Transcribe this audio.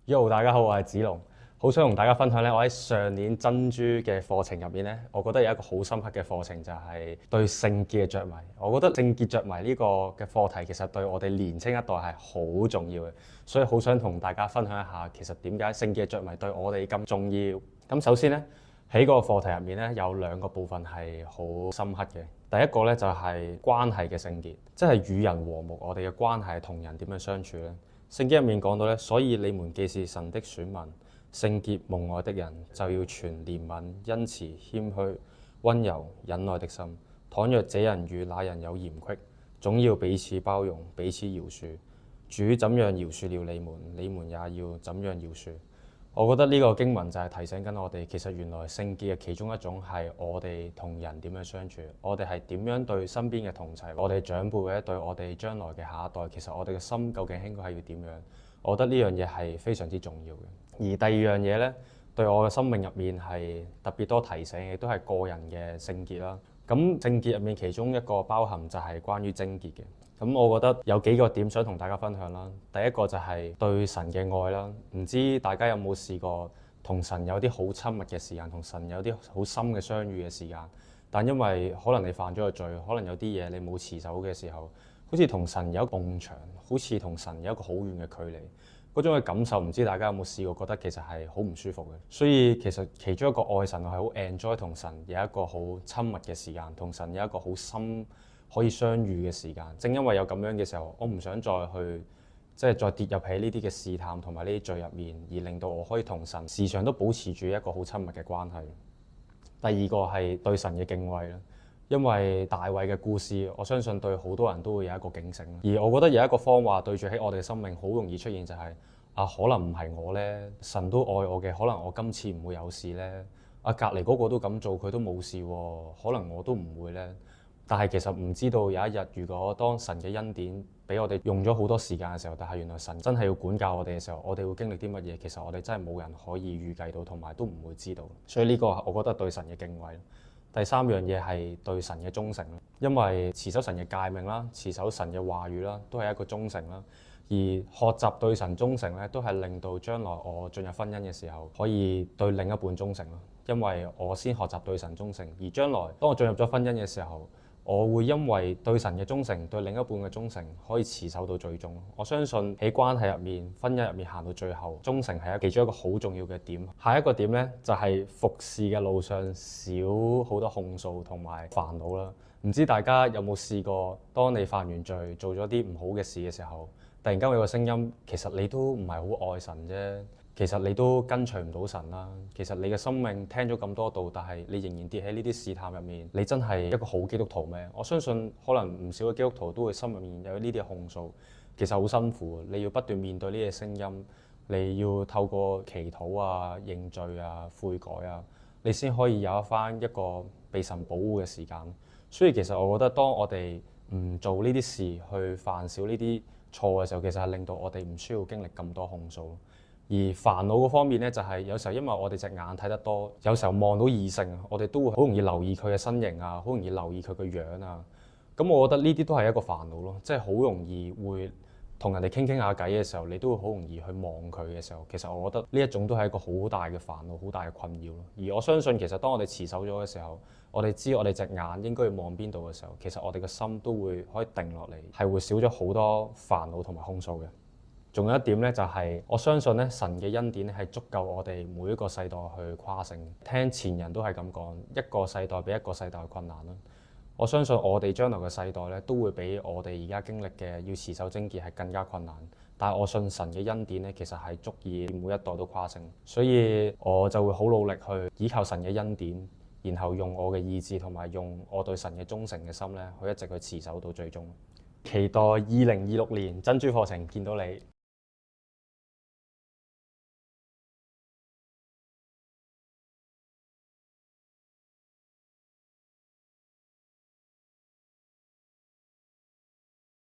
Yo，大家好，我係子龍，好想同大家分享咧，我喺上年珍珠嘅課程入面咧，我覺得有一個好深刻嘅課程就係對聖潔嘅着迷。我覺得聖潔着迷呢個嘅課題其實對我哋年青一代係好重要嘅，所以好想同大家分享一下，其實點解聖潔嘅着迷對我哋咁重要。咁首先咧，喺嗰個課題入面咧，有兩個部分係好深刻嘅。第一個咧就係關係嘅聖潔，即係與人和睦，我哋嘅關係同人點樣相處咧。聖經入面講到咧，所以你們既是神的選民，聖潔蒙愛的人，就要存憐憫、恩慈、謙虛、温柔、忍耐的心。倘若這人與那人有嫌隙，總要彼此包容，彼此饒恕。主怎樣饒恕了你們，你們也要怎樣饒恕。我覺得呢個經文就係提醒緊我哋，其實原來聖潔嘅其中一種係我哋同人點樣相處，我哋係點樣對身邊嘅同儕，我哋長輩或者對我哋將來嘅下一代，其實我哋嘅心究竟應該係要點樣？我覺得呢樣嘢係非常之重要嘅。而第二樣嘢呢，對我嘅生命入面係特別多提醒，亦都係個人嘅聖潔啦。咁聖潔入面其中一個包含就係關於貞潔嘅。咁我覺得有幾個點想同大家分享啦。第一個就係對神嘅愛啦。唔知大家有冇試過同神有啲好親密嘅時間，同神有啲好深嘅相遇嘅時間，但因為可能你犯咗個罪，可能有啲嘢你冇持守嘅時候，好似同神有一埲牆，好似同神有一個好遠嘅距離。嗰種嘅感受，唔知大家有冇試過，覺得其實係好唔舒服嘅。所以其實其中一個愛神，我係好 enjoy 同神有一個好親密嘅時間，同神有一個好深可以相遇嘅時間。正因為有咁樣嘅時候，我唔想再去再跌入喺呢啲嘅試探同埋呢啲罪入面，而令到我可以同神時常都保持住一個好親密嘅關係。第二個係對神嘅敬畏啦。因為大衛嘅故事，我相信對好多人都會有一個警醒。而我覺得有一個謊話對住喺我哋嘅生命，好容易出現就係可能唔係我呢，神都愛我嘅，可能我今次唔會有事呢。隔離嗰個都咁做，佢都冇事喎，可能我都唔會呢。但係其實唔知道有一日，如果當神嘅恩典俾我哋用咗好多時間嘅時候，但係原來神真係要管教我哋嘅時候，我哋會經歷啲乜嘢？其實我哋真係冇人可以預計到，同埋都唔會知道。所以呢個我覺得對神嘅敬畏。第三樣嘢係對神嘅忠誠，因為持守神嘅誡命啦，持守神嘅話語啦，都係一個忠誠啦。而學習對神忠誠咧，都係令到將來我進入婚姻嘅時候，可以對另一半忠誠咯。因為我先學習對神忠誠，而將來當我進入咗婚姻嘅時候，我會因為對神嘅忠誠，對另一半嘅忠誠，可以持守到最終。我相信喺關係入面、婚姻入面行到最後，忠誠係其中一個好重要嘅點。下一個點呢，就係服侍嘅路上少好多控訴同埋煩惱啦。唔知大家有冇試過，當你犯完罪、做咗啲唔好嘅事嘅時候，突然間有個聲音，其實你都唔係好愛神啫。其實你都跟隨唔到神啦。其實你嘅生命聽咗咁多道，但係你仍然跌喺呢啲試探入面，你真係一個好基督徒咩？我相信可能唔少嘅基督徒都會心入面有呢啲嘅控訴，其實好辛苦。你要不斷面對呢啲聲音，你要透過祈禱啊、認罪啊、悔改啊，你先可以有一個被神保護嘅時間。所以其實我覺得，當我哋唔做呢啲事，去犯少呢啲錯嘅時候，其實係令到我哋唔需要經歷咁多控訴。而煩惱嗰方面咧，就係有時候因為我哋隻眼睇得多，有時候望到異性，我哋都會好容易留意佢嘅身形啊，好容易留意佢個樣啊。咁我覺得呢啲都係一個煩惱咯，即係好容易會同人哋傾下偈嘅時候，你都會好容易去望佢嘅時候，其實我覺得呢一種都係一個好大嘅煩惱、好大嘅困擾咯。而我相信其實當我哋持守咗嘅時候，我哋知我哋隻眼應該要望邊度嘅時候，其實我哋嘅心都會可以定落嚟，係會少咗好多煩惱同埋控訴嘅。仲有一點咧，就係我相信咧，神嘅恩典咧係足夠我哋每一個世代去跨勝。聽前人都係咁講，一個世代比一個世代困難啦。我相信我哋將來嘅世代咧，都會比我哋而家經歷嘅要持守貞潔係更加困難。但係我信神嘅恩典咧，其實係足以每一代都跨勝。所以我就會好努力去依靠神嘅恩典，然後用我嘅意志同埋用我對神嘅忠誠嘅心咧，去一直去持守到最終。期待2026年珍珠課程見到你。